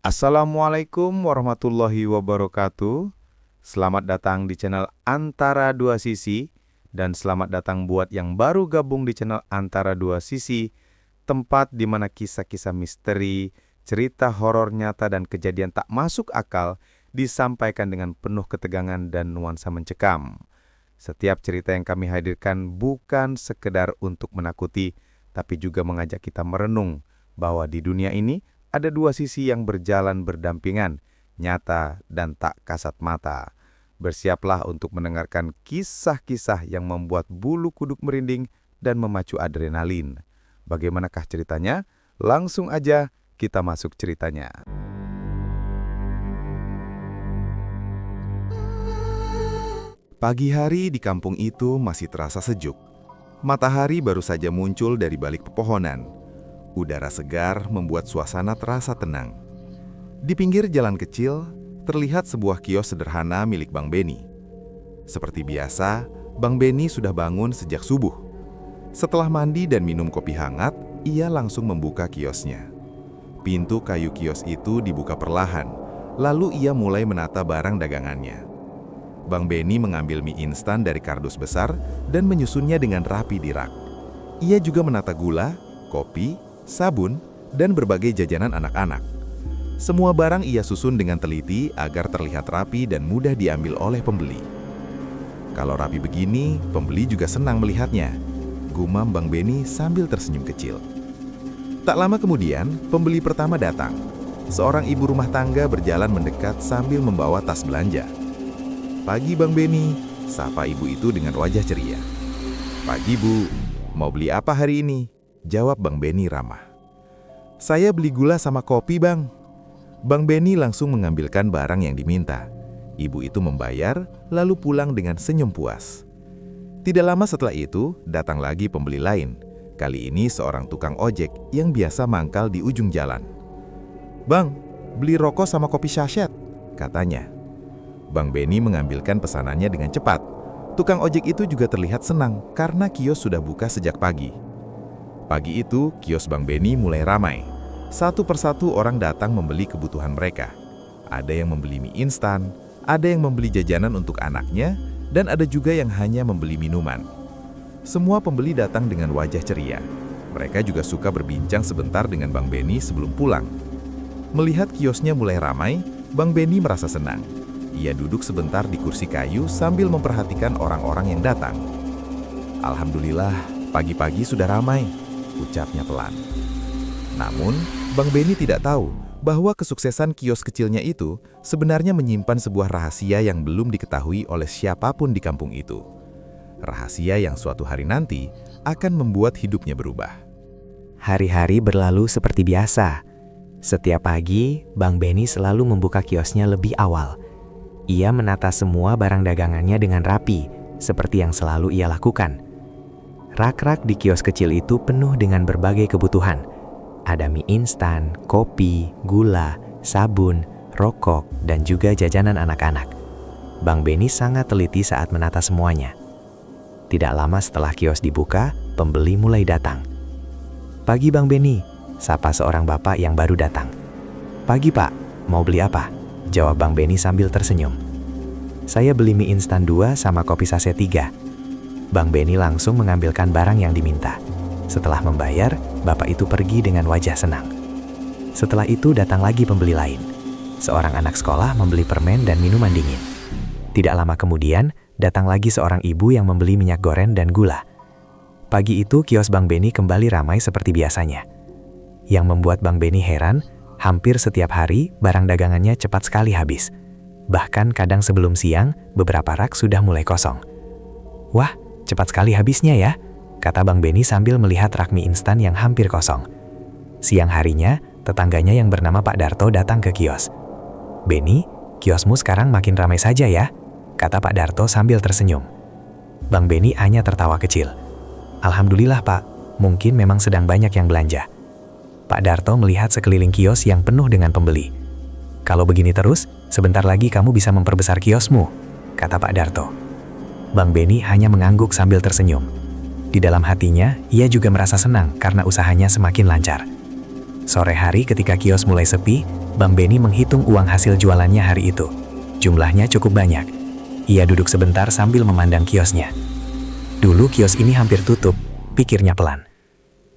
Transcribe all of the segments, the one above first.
Assalamualaikum warahmatullahi wabarakatuh. Selamat datang di channel Antara Dua Sisi, dan selamat datang buat yang baru gabung di channel Antara Dua Sisi, tempat di mana kisah-kisah misteri, cerita horor nyata dan kejadian tak masuk akal disampaikan dengan penuh ketegangan dan nuansa mencekam. Setiap cerita yang kami hadirkan bukan sekedar untuk menakuti, tapi juga mengajak kita merenung bahwa di dunia ini ada dua sisi yang berjalan berdampingan, nyata dan tak kasat mata. Bersiaplah untuk mendengarkan kisah-kisah yang membuat bulu kuduk merinding dan memacu adrenalin. Bagaimanakah ceritanya? Langsung aja kita masuk ceritanya. Pagi hari di kampung itu masih terasa sejuk. Matahari baru saja muncul dari balik pepohonan. Udara segar membuat suasana terasa tenang. Di pinggir jalan kecil, terlihat sebuah kios sederhana milik Bang Beni. Seperti biasa, Bang Beni sudah bangun sejak subuh. Setelah mandi dan minum kopi hangat, ia langsung membuka kiosnya. Pintu kayu kios itu dibuka perlahan, lalu ia mulai menata barang dagangannya. Bang Beni mengambil mie instan dari kardus besar dan menyusunnya dengan rapi di rak. Ia juga menata gula, kopi, sabun, dan berbagai jajanan anak-anak. Semua barang ia susun dengan teliti agar terlihat rapi dan mudah diambil oleh pembeli. Kalau rapi begini, pembeli juga senang melihatnya, gumam Bang Beni sambil tersenyum kecil. Tak lama kemudian, pembeli pertama datang. Seorang ibu rumah tangga berjalan mendekat sambil membawa tas belanja. "Pagi Bang Beni," sapa ibu itu dengan wajah ceria. "Pagi Bu, mau beli apa hari ini?" jawab Bang Beni ramah. "Saya beli gula sama kopi Bang." Bang Beni langsung mengambilkan barang yang diminta. Ibu itu membayar, lalu pulang dengan senyum puas. Tidak lama setelah itu, datang lagi pembeli lain. Kali ini seorang tukang ojek yang biasa mangkal di ujung jalan. "Bang, beli rokok sama kopi saset," katanya. Bang Beni mengambilkan pesanannya dengan cepat. Tukang ojek itu juga terlihat senang karena kios sudah buka sejak pagi. Pagi itu, kios Bang Beni mulai ramai. Satu persatu orang datang membeli kebutuhan mereka. Ada yang membeli mie instan, ada yang membeli jajanan untuk anaknya, dan ada juga yang hanya membeli minuman. Semua pembeli datang dengan wajah ceria. Mereka juga suka berbincang sebentar dengan Bang Beni sebelum pulang. Melihat kiosnya mulai ramai, Bang Beni merasa senang. Ia duduk sebentar di kursi kayu sambil memperhatikan orang-orang yang datang. "Alhamdulillah, pagi-pagi sudah ramai," ucapnya pelan. Namun, Bang Beni tidak tahu bahwa kesuksesan kios kecilnya itu sebenarnya menyimpan sebuah rahasia yang belum diketahui oleh siapapun di kampung itu. Rahasia yang suatu hari nanti akan membuat hidupnya berubah. Hari-hari berlalu seperti biasa. Setiap pagi, Bang Beni selalu membuka kiosnya lebih awal. Ia menata semua barang dagangannya dengan rapi, seperti yang selalu ia lakukan. Rak-rak di kios kecil itu penuh dengan berbagai kebutuhan. Ada mie instan, kopi, gula, sabun, rokok, dan juga jajanan anak-anak. Bang Beni sangat teliti saat menata semuanya. Tidak lama setelah kios dibuka, pembeli mulai datang. "Pagi Bang Beni," sapa seorang bapak yang baru datang. "Pagi Pak, mau beli apa?" jawab Bang Beni sambil tersenyum. "Saya beli mie instan 2 sama kopi saset 3. Bang Beni langsung mengambilkan barang yang diminta. Setelah membayar, bapak itu pergi dengan wajah senang. Setelah itu datang lagi pembeli lain. Seorang anak sekolah membeli permen dan minuman dingin. Tidak lama kemudian, datang lagi seorang ibu yang membeli minyak goreng dan gula. Pagi itu kios Bang Beni kembali ramai seperti biasanya. Yang membuat Bang Beni heran, hampir setiap hari barang dagangannya cepat sekali habis. Bahkan kadang sebelum siang, beberapa rak sudah mulai kosong. "Wah, cepat sekali habisnya ya," kata Bang Beni sambil melihat rak mie instan yang hampir kosong. Siang harinya, tetangganya yang bernama Pak Darto datang ke kios. "Beni, kiosmu sekarang makin ramai saja ya," kata Pak Darto sambil tersenyum. Bang Beni hanya tertawa kecil. "Alhamdulillah Pak, mungkin memang sedang banyak yang belanja." Pak Darto melihat sekeliling kios yang penuh dengan pembeli. "Kalau begini terus, sebentar lagi kamu bisa memperbesar kiosmu," kata Pak Darto. Bang Beni hanya mengangguk sambil tersenyum. Di dalam hatinya, ia juga merasa senang karena usahanya semakin lancar. Sore hari ketika kios mulai sepi, Bang Beni menghitung uang hasil jualannya hari itu. Jumlahnya cukup banyak. Ia duduk sebentar sambil memandang kiosnya. Dulu kios ini hampir tutup, pikirnya pelan.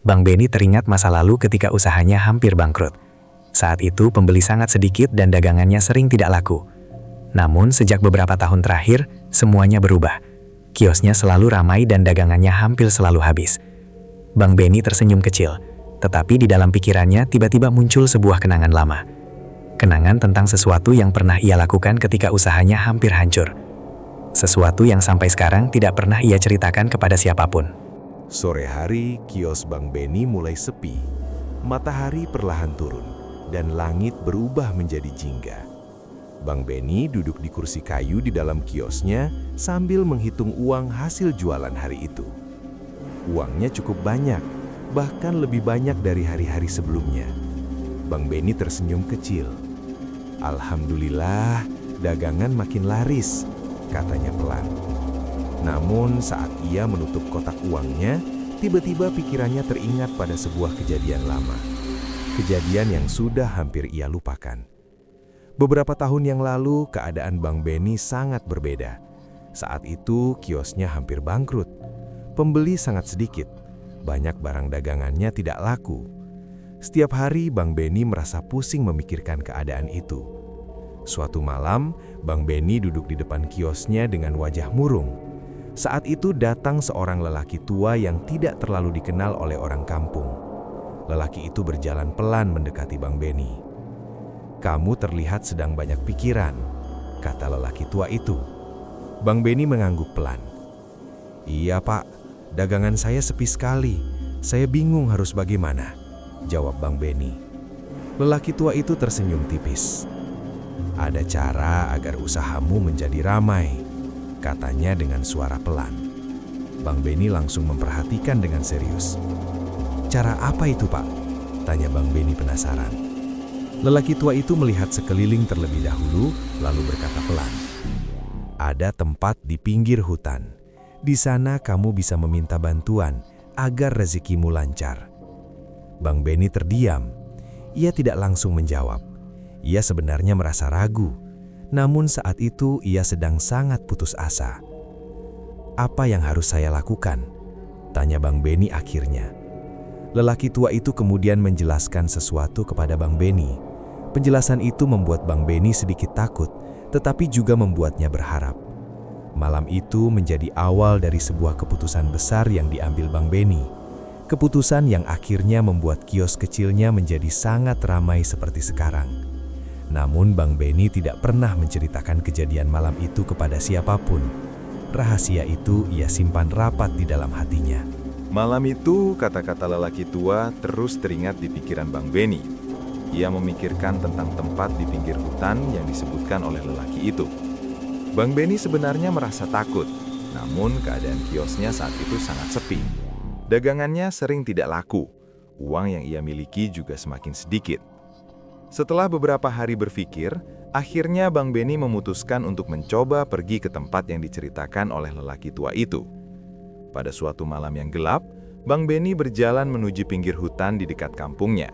Bang Beni teringat masa lalu ketika usahanya hampir bangkrut. Saat itu pembeli sangat sedikit dan dagangannya sering tidak laku. Namun sejak beberapa tahun terakhir, semuanya berubah. Kiosnya selalu ramai dan dagangannya hampir selalu habis. Bang Beni tersenyum kecil, tetapi di dalam pikirannya tiba-tiba muncul sebuah kenangan lama. Kenangan tentang sesuatu yang pernah ia lakukan ketika usahanya hampir hancur. Sesuatu yang sampai sekarang tidak pernah ia ceritakan kepada siapapun. Sore hari, kios Bang Beni mulai sepi. Matahari perlahan turun, dan langit berubah menjadi jingga. Bang Beni duduk di kursi kayu di dalam kiosnya sambil menghitung uang hasil jualan hari itu. Uangnya cukup banyak, bahkan lebih banyak dari hari-hari sebelumnya. Bang Beni tersenyum kecil. "Alhamdulillah, dagangan makin laris," katanya pelan. Namun saat ia menutup kotak uangnya, tiba-tiba pikirannya teringat pada sebuah kejadian lama. Kejadian yang sudah hampir ia lupakan. Beberapa tahun yang lalu, keadaan Bang Beni sangat berbeda. Saat itu, kiosnya hampir bangkrut. Pembeli sangat sedikit. Banyak barang dagangannya tidak laku. Setiap hari, Bang Beni merasa pusing memikirkan keadaan itu. Suatu malam, Bang Beni duduk di depan kiosnya dengan wajah murung. Saat itu datang seorang lelaki tua yang tidak terlalu dikenal oleh orang kampung. Lelaki itu berjalan pelan mendekati Bang Beni. "Kamu terlihat sedang banyak pikiran," kata lelaki tua itu. Bang Beni mengangguk pelan. "Iya Pak, dagangan saya sepi sekali. Saya bingung harus bagaimana," jawab Bang Beni. Lelaki tua itu tersenyum tipis. "Ada cara agar usahamu menjadi ramai," katanya dengan suara pelan. Bang Beni langsung memperhatikan dengan serius. "Cara apa itu Pak?" tanya Bang Beni penasaran. Lelaki tua itu melihat sekeliling terlebih dahulu, lalu berkata pelan. "Ada tempat di pinggir hutan. Di sana kamu bisa meminta bantuan agar rezekimu lancar." Bang Beni terdiam. Ia tidak langsung menjawab. Ia sebenarnya merasa ragu. Namun saat itu ia sedang sangat putus asa. "Apa yang harus saya lakukan?" tanya Bang Beni akhirnya. Lelaki tua itu kemudian menjelaskan sesuatu kepada Bang Beni. Penjelasan itu membuat Bang Beni sedikit takut, tetapi juga membuatnya berharap. Malam itu menjadi awal dari sebuah keputusan besar yang diambil Bang Beni. Keputusan yang akhirnya membuat kios kecilnya menjadi sangat ramai seperti sekarang. Namun Bang Beni tidak pernah menceritakan kejadian malam itu kepada siapapun. Rahasia itu ia simpan rapat di dalam hatinya. Malam itu, kata-kata lelaki tua terus teringat di pikiran Bang Beni. Ia memikirkan tentang tempat di pinggir hutan yang disebutkan oleh lelaki itu. Bang Beni sebenarnya merasa takut, namun keadaan kiosnya saat itu sangat sepi. Dagangannya sering tidak laku, uang yang ia miliki juga semakin sedikit. Setelah beberapa hari berpikir, akhirnya Bang Beni memutuskan untuk mencoba pergi ke tempat yang diceritakan oleh lelaki tua itu. Pada suatu malam yang gelap, Bang Beni berjalan menuju pinggir hutan di dekat kampungnya.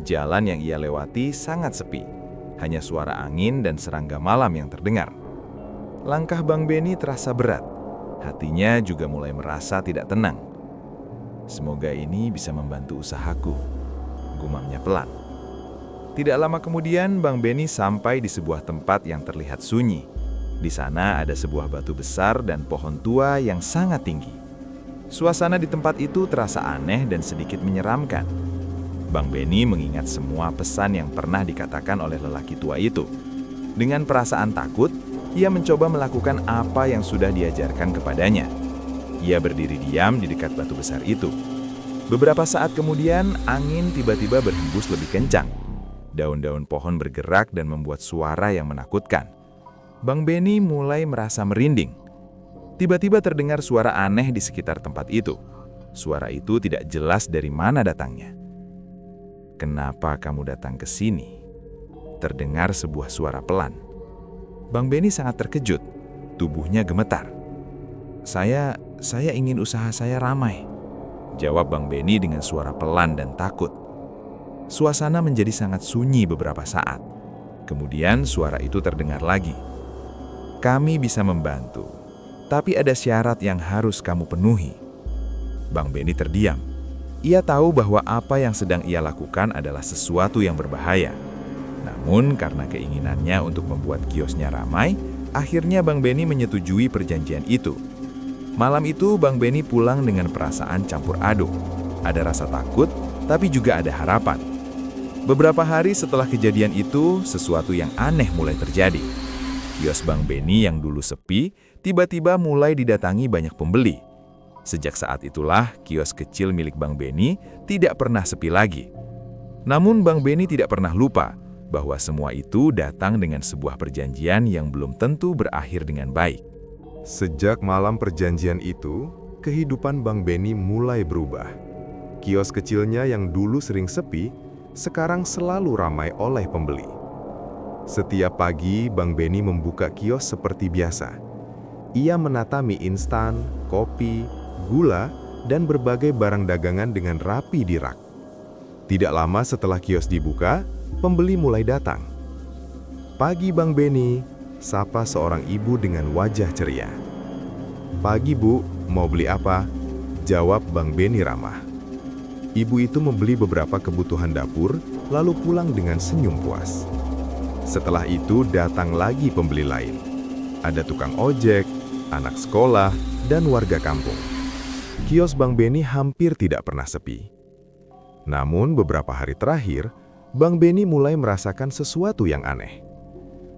Jalan yang ia lewati sangat sepi, hanya suara angin dan serangga malam yang terdengar. Langkah Bang Beni terasa berat, hatinya juga mulai merasa tidak tenang. "Semoga ini bisa membantu usahaku," gumamnya pelan. Tidak lama kemudian, Bang Beni sampai di sebuah tempat yang terlihat sunyi. Di sana ada sebuah batu besar dan pohon tua yang sangat tinggi. Suasana di tempat itu terasa aneh dan sedikit menyeramkan. Bang Beni mengingat semua pesan yang pernah dikatakan oleh lelaki tua itu. Dengan perasaan takut, ia mencoba melakukan apa yang sudah diajarkan kepadanya. Ia berdiri diam di dekat batu besar itu. Beberapa saat kemudian, angin tiba-tiba berhembus lebih kencang. Daun-daun pohon bergerak dan membuat suara yang menakutkan. Bang Beni mulai merasa merinding. Tiba-tiba terdengar suara aneh di sekitar tempat itu. Suara itu tidak jelas dari mana datangnya. "Kenapa kamu datang ke sini?" Terdengar sebuah suara pelan. Bang Beni sangat terkejut. Tubuhnya gemetar. Saya ingin usaha saya ramai," jawab Bang Beni dengan suara pelan dan takut. Suasana menjadi sangat sunyi beberapa saat. Kemudian suara itu terdengar lagi. "Kami bisa membantu, tapi ada syarat yang harus kamu penuhi." Bang Beni terdiam. Ia tahu bahwa apa yang sedang ia lakukan adalah sesuatu yang berbahaya. Namun karena keinginannya untuk membuat kiosnya ramai, akhirnya Bang Beni menyetujui perjanjian itu. Malam itu Bang Beni pulang dengan perasaan campur aduk. Ada rasa takut, tapi juga ada harapan. Beberapa hari setelah kejadian itu, sesuatu yang aneh mulai terjadi. Kios Bang Beni yang dulu sepi, tiba-tiba mulai didatangi banyak pembeli. Sejak saat itulah, kios kecil milik Bang Beni tidak pernah sepi lagi. Namun Bang Beni tidak pernah lupa bahwa semua itu datang dengan sebuah perjanjian yang belum tentu berakhir dengan baik. Sejak malam perjanjian itu, kehidupan Bang Beni mulai berubah. Kios kecilnya yang dulu sering sepi, sekarang selalu ramai oleh pembeli. Setiap pagi, Bang Beni membuka kios seperti biasa. Ia menata mie instan, kopi, gula, dan berbagai barang dagangan dengan rapi di rak. Tidak lama setelah kios dibuka, pembeli mulai datang. "Pagi Bang Beni," sapa seorang ibu dengan wajah ceria. "Pagi Bu, mau beli apa?" jawab Bang Beni ramah. Ibu itu membeli beberapa kebutuhan dapur, lalu pulang dengan senyum puas. Setelah itu datang lagi pembeli lain. Ada tukang ojek, anak sekolah, dan warga kampung. Kios Bang Beni hampir tidak pernah sepi. Namun beberapa hari terakhir, Bang Beni mulai merasakan sesuatu yang aneh.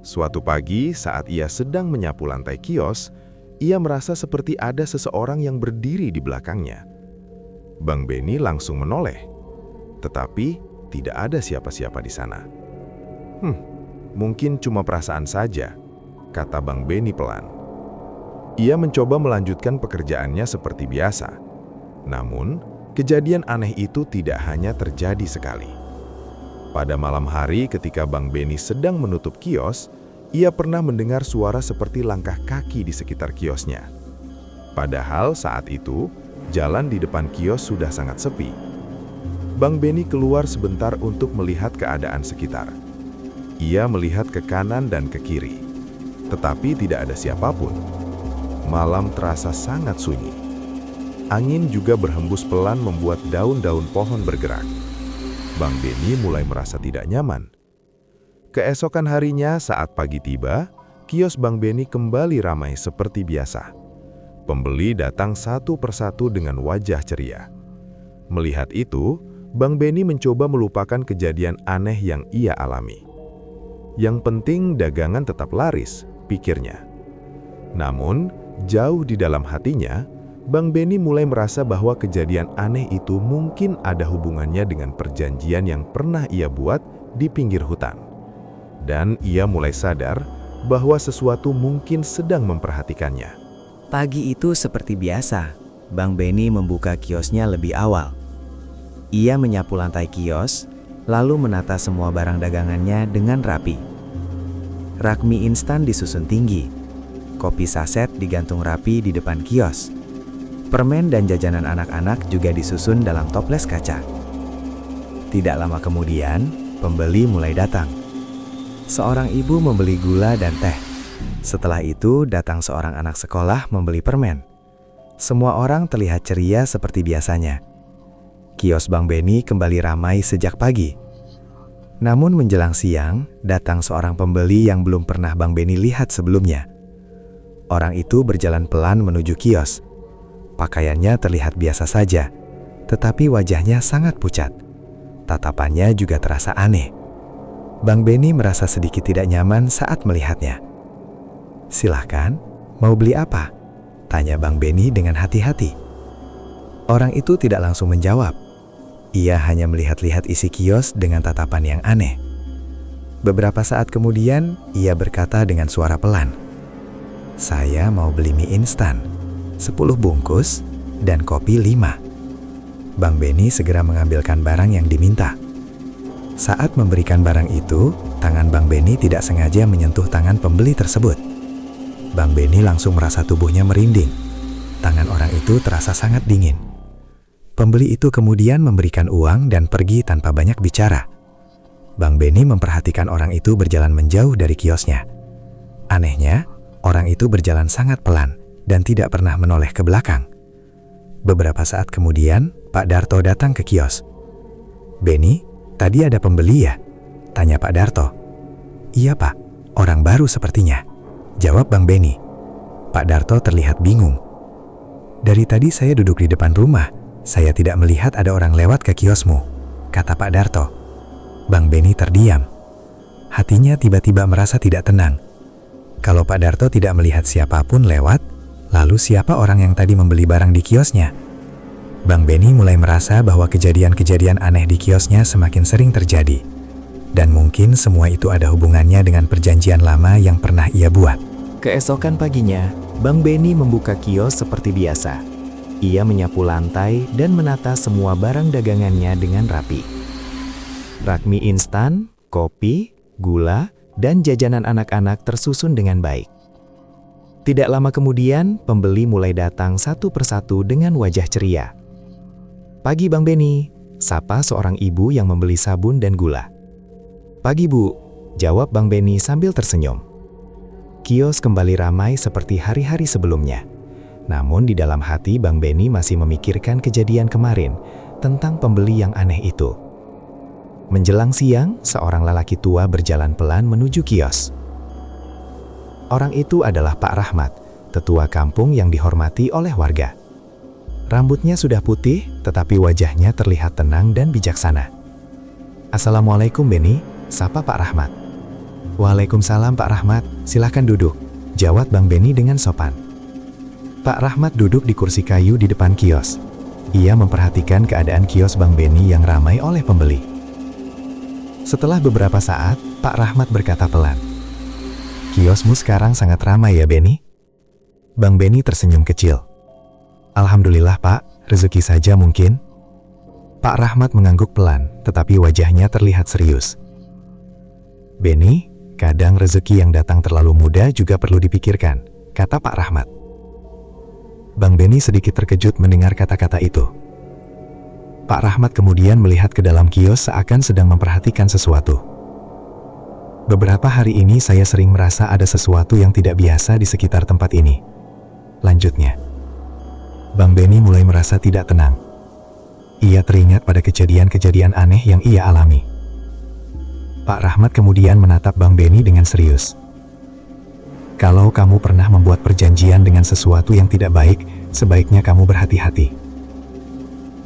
Suatu pagi saat ia sedang menyapu lantai kios, ia merasa seperti ada seseorang yang berdiri di belakangnya. Bang Beni langsung menoleh, tetapi tidak ada siapa-siapa di sana. Mungkin cuma perasaan saja," kata Bang Beni pelan. Ia mencoba melanjutkan pekerjaannya seperti biasa. Namun, kejadian aneh itu tidak hanya terjadi sekali. Pada malam hari ketika Bang Beni sedang menutup kios, ia pernah mendengar suara seperti langkah kaki di sekitar kiosnya. Padahal saat itu, jalan di depan kios sudah sangat sepi. Bang Beni keluar sebentar untuk melihat keadaan sekitar. Ia melihat ke kanan dan ke kiri, tetapi tidak ada siapapun. Malam terasa sangat sunyi. Angin juga berhembus pelan membuat daun-daun pohon bergerak. Bang Beni mulai merasa tidak nyaman. Keesokan harinya saat pagi tiba, kios Bang Beni kembali ramai seperti biasa. Pembeli datang satu persatu dengan wajah ceria. Melihat itu, Bang Beni mencoba melupakan kejadian aneh yang ia alami. Yang penting dagangan tetap laris, pikirnya. Namun, jauh di dalam hatinya, Bang Beni mulai merasa bahwa kejadian aneh itu mungkin ada hubungannya dengan perjanjian yang pernah ia buat di pinggir hutan. Dan ia mulai sadar bahwa sesuatu mungkin sedang memperhatikannya. Pagi itu seperti biasa, Bang Beni membuka kiosnya lebih awal. Ia menyapu lantai kios, lalu menata semua barang dagangannya dengan rapi. Rak mie instan disusun tinggi, kopi saset digantung rapi di depan kios. Permen dan jajanan anak-anak juga disusun dalam toples kaca. Tidak lama kemudian, pembeli mulai datang. Seorang ibu membeli gula dan teh. Setelah itu datang seorang anak sekolah membeli permen. Semua orang terlihat ceria seperti biasanya. Kios Bang Beni kembali ramai sejak pagi. Namun menjelang siang, datang seorang pembeli yang belum pernah Bang Beni lihat sebelumnya. Orang itu berjalan pelan menuju kios. Pakaiannya terlihat biasa saja, tetapi wajahnya sangat pucat. Tatapannya juga terasa aneh. Bang Beni merasa sedikit tidak nyaman saat melihatnya. "Silahkan, mau beli apa?" tanya Bang Beni dengan hati-hati. Orang itu tidak langsung menjawab. Ia hanya melihat-lihat isi kios dengan tatapan yang aneh. Beberapa saat kemudian, ia berkata dengan suara pelan, "Saya mau beli mie instan, 10 bungkus, dan kopi 5. Bang Beni segera mengambilkan barang yang diminta. Saat memberikan barang itu, tangan Bang Beni tidak sengaja menyentuh tangan pembeli tersebut. Bang Beni langsung merasa tubuhnya merinding. Tangan orang itu terasa sangat dingin. Pembeli itu kemudian memberikan uang dan pergi tanpa banyak bicara. Bang Beni memperhatikan orang itu berjalan menjauh dari kiosnya. Anehnya, orang itu berjalan sangat pelan dan tidak pernah menoleh ke belakang. Beberapa saat kemudian, Pak Darto datang ke kios. "Beni, tadi ada pembeli ya?" tanya Pak Darto. "Iya Pak, orang baru sepertinya," jawab Bang Beni. Pak Darto terlihat bingung. "Dari tadi saya duduk di depan rumah, saya tidak melihat ada orang lewat ke kiosmu," kata Pak Darto. Bang Beni terdiam. Hatinya tiba-tiba merasa tidak tenang. Kalau Pak Darto tidak melihat siapapun lewat, lalu siapa orang yang tadi membeli barang di kiosnya? Bang Beni mulai merasa bahwa kejadian-kejadian aneh di kiosnya semakin sering terjadi. Dan mungkin semua itu ada hubungannya dengan perjanjian lama yang pernah ia buat. Keesokan paginya, Bang Beni membuka kios seperti biasa. Ia menyapu lantai dan menata semua barang dagangannya dengan rapi. Rak mie instan, kopi, gula, dan jajanan anak-anak tersusun dengan baik. Tidak lama kemudian, pembeli mulai datang satu persatu dengan wajah ceria. "Pagi Bang Beni," sapa seorang ibu yang membeli sabun dan gula. "Pagi Bu," jawab Bang Beni sambil tersenyum. Kios kembali ramai seperti hari-hari sebelumnya. Namun di dalam hati Bang Beni masih memikirkan kejadian kemarin tentang pembeli yang aneh itu. Menjelang siang, seorang lelaki tua berjalan pelan menuju kios. Orang itu adalah Pak Rahmat, tetua kampung yang dihormati oleh warga. Rambutnya sudah putih, tetapi wajahnya terlihat tenang dan bijaksana. "Assalamualaikum Beni," sapa Pak Rahmat. "Waalaikumsalam Pak Rahmat, silahkan duduk," jawab Bang Beni dengan sopan. Pak Rahmat duduk di kursi kayu di depan kios. Ia memperhatikan keadaan kios Bang Beni yang ramai oleh pembeli. Setelah beberapa saat, Pak Rahmat berkata pelan, "Kiosmu sekarang sangat ramai ya Beni?" Bang Beni tersenyum kecil. "Alhamdulillah Pak, rezeki saja mungkin." Pak Rahmat mengangguk pelan, tetapi wajahnya terlihat serius. "Beni, kadang rezeki yang datang terlalu muda juga perlu dipikirkan," kata Pak Rahmat. Bang Beni sedikit terkejut mendengar kata-kata itu. Pak Rahmat kemudian melihat ke dalam kios seakan sedang memperhatikan sesuatu. "Beberapa hari ini saya sering merasa ada sesuatu yang tidak biasa di sekitar tempat ini," lanjutnya. Bang Beni mulai merasa tidak tenang. Ia teringat pada kejadian-kejadian aneh yang ia alami. Pak Rahmat kemudian menatap Bang Beni dengan serius. "Kalau kamu pernah membuat perjanjian dengan sesuatu yang tidak baik, sebaiknya kamu berhati-hati."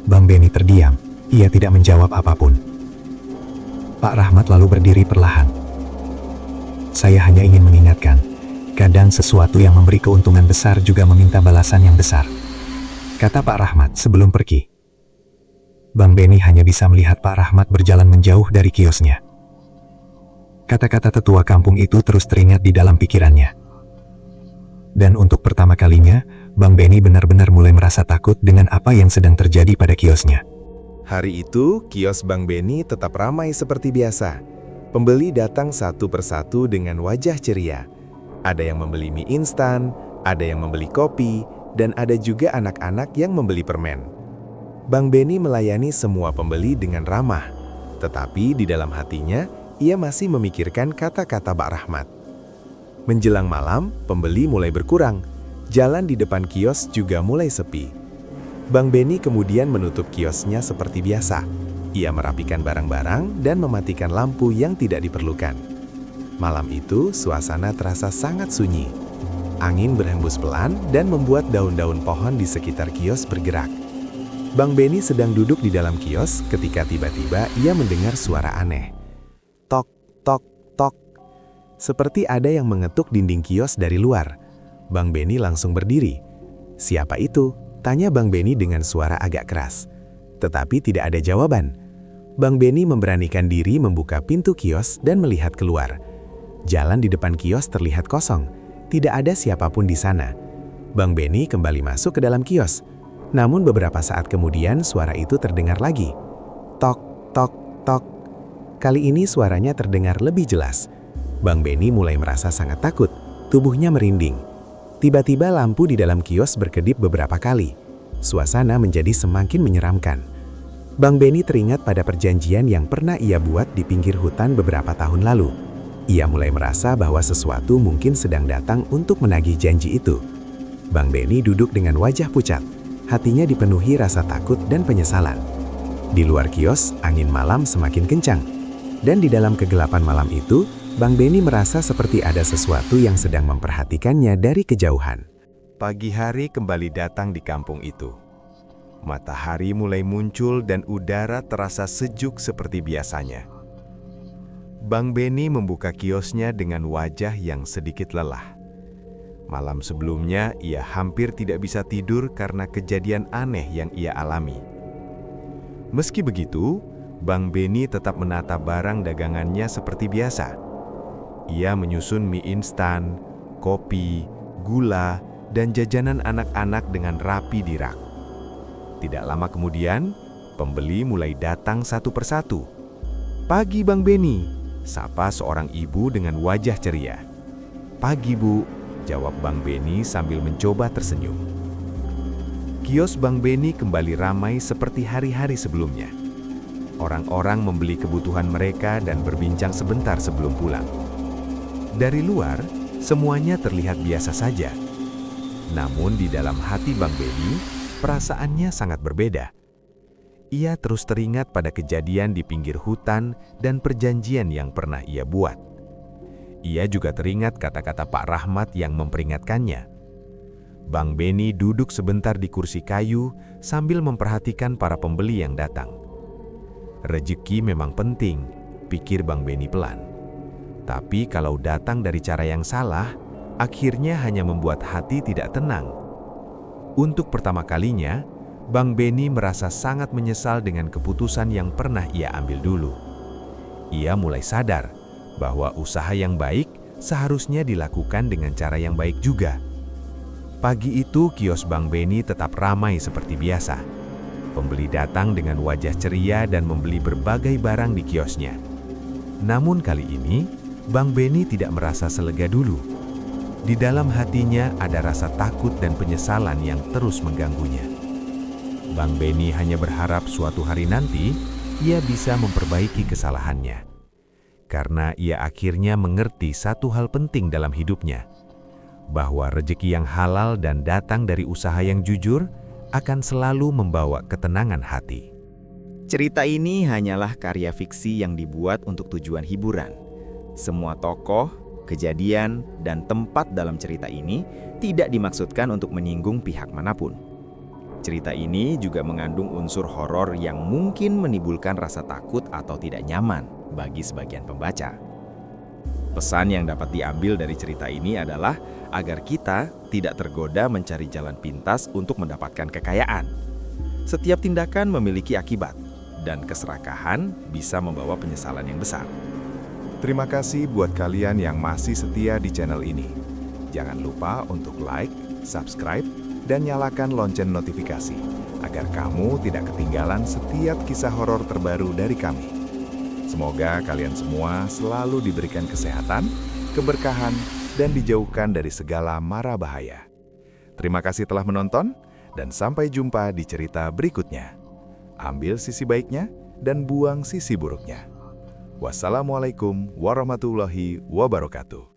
Bang Beni terdiam, ia tidak menjawab apapun. Pak Rahmat lalu berdiri perlahan. "Saya hanya ingin mengingatkan, kadang sesuatu yang memberi keuntungan besar juga meminta balasan yang besar," kata Pak Rahmat sebelum pergi. Bang Beni hanya bisa melihat Pak Rahmat berjalan menjauh dari kiosnya. Kata-kata tetua kampung itu terus teringat di dalam pikirannya. Dan untuk pertama kalinya, Bang Beni benar-benar mulai merasa takut dengan apa yang sedang terjadi pada kiosnya. Hari itu, kios Bang Beni tetap ramai seperti biasa. Pembeli datang satu persatu dengan wajah ceria. Ada yang membeli mie instan, ada yang membeli kopi, dan ada juga anak-anak yang membeli permen. Bang Beni melayani semua pembeli dengan ramah. Tetapi di dalam hatinya, ia masih memikirkan kata-kata Pak Rahmat. Menjelang malam, pembeli mulai berkurang. Jalan di depan kios juga mulai sepi. Bang Beni kemudian menutup kiosnya seperti biasa. Ia merapikan barang-barang dan mematikan lampu yang tidak diperlukan. Malam itu, suasana terasa sangat sunyi. Angin berhembus pelan dan membuat daun-daun pohon di sekitar kios bergerak. Bang Beni sedang duduk di dalam kios ketika tiba-tiba ia mendengar suara aneh. Tok, tok, tok. Seperti ada yang mengetuk dinding kios dari luar. Bang Beni langsung berdiri. "Siapa itu?" tanya Bang Beni dengan suara agak keras. Tetapi tidak ada jawaban. Bang Beni memberanikan diri membuka pintu kios dan melihat keluar. Jalan di depan kios terlihat kosong. Tidak ada siapapun di sana. Bang Beni kembali masuk ke dalam kios. Namun beberapa saat kemudian suara itu terdengar lagi. Tok, tok, tok. Kali ini suaranya terdengar lebih jelas. Bang Beni mulai merasa sangat takut. Tubuhnya merinding. Tiba-tiba lampu di dalam kios berkedip beberapa kali. suasana menjadi semakin menyeramkan. Bang Beni teringat pada perjanjian yang pernah ia buat di pinggir hutan beberapa tahun lalu. Ia mulai merasa bahwa sesuatu mungkin sedang datang untuk menagih janji itu. Bang Beni duduk dengan wajah pucat, hatinya dipenuhi rasa takut dan penyesalan. Di luar kios, angin malam semakin kencang. Dan di dalam kegelapan malam itu, Bang Beni merasa seperti ada sesuatu yang sedang memperhatikannya dari kejauhan. Pagi hari kembali datang di kampung itu. Matahari mulai muncul dan udara terasa sejuk seperti biasanya. Bang Beni membuka kiosnya dengan wajah yang sedikit lelah. Malam sebelumnya, ia hampir tidak bisa tidur karena kejadian aneh yang ia alami. Meski begitu, Bang Beni tetap menata barang dagangannya seperti biasa. Ia menyusun mie instan, kopi, gula, dan jajanan anak-anak dengan rapi di rak. Tidak lama kemudian, pembeli mulai datang satu persatu. "Pagi Bang Beni," sapa seorang ibu dengan wajah ceria. "Pagi Bu," jawab Bang Beni sambil mencoba tersenyum. Kios Bang Beni kembali ramai seperti hari-hari sebelumnya. Orang-orang membeli kebutuhan mereka dan berbincang sebentar sebelum pulang. Dari luar, semuanya terlihat biasa saja. Namun di dalam hati Bang Beni, perasaannya sangat berbeda. Ia terus teringat pada kejadian di pinggir hutan dan perjanjian yang pernah ia buat. Ia juga teringat kata-kata Pak Rahmat yang memperingatkannya. Bang Beni duduk sebentar di kursi kayu sambil memperhatikan para pembeli yang datang. Rezeki memang penting, pikir Bang Beni pelan. Tapi kalau datang dari cara yang salah, akhirnya hanya membuat hati tidak tenang. Untuk pertama kalinya, Bang Beni merasa sangat menyesal dengan keputusan yang pernah ia ambil dulu. Ia mulai sadar bahwa usaha yang baik seharusnya dilakukan dengan cara yang baik juga. Pagi itu, kios Bang Beni tetap ramai seperti biasa. Pembeli datang dengan wajah ceria dan membeli berbagai barang di kiosnya. Namun kali ini, Bang Beni tidak merasa selega dulu. Di dalam hatinya ada rasa takut dan penyesalan yang terus mengganggunya. Bang Beni hanya berharap suatu hari nanti ia bisa memperbaiki kesalahannya. Karena ia akhirnya mengerti satu hal penting dalam hidupnya, bahwa rezeki yang halal dan datang dari usaha yang jujur akan selalu membawa ketenangan hati. Cerita ini hanyalah karya fiksi yang dibuat untuk tujuan hiburan. Semua tokoh, kejadian, dan tempat dalam cerita ini tidak dimaksudkan untuk menyinggung pihak manapun. Cerita ini juga mengandung unsur horor yang mungkin menimbulkan rasa takut atau tidak nyaman bagi sebagian pembaca. Pesan yang dapat diambil dari cerita ini adalah agar kita tidak tergoda mencari jalan pintas untuk mendapatkan kekayaan. Setiap tindakan memiliki akibat, dan keserakahan bisa membawa penyesalan yang besar. Terima kasih buat kalian yang masih setia di channel ini. Jangan lupa untuk like, subscribe, dan nyalakan lonceng notifikasi agar kamu tidak ketinggalan setiap kisah horor terbaru dari kami. Semoga kalian semua selalu diberikan kesehatan, keberkahan, dan dijauhkan dari segala mara bahaya. Terima kasih telah menonton, dan sampai jumpa di cerita berikutnya. Ambil sisi baiknya dan buang sisi buruknya. Wassalamualaikum warahmatullahi wabarakatuh.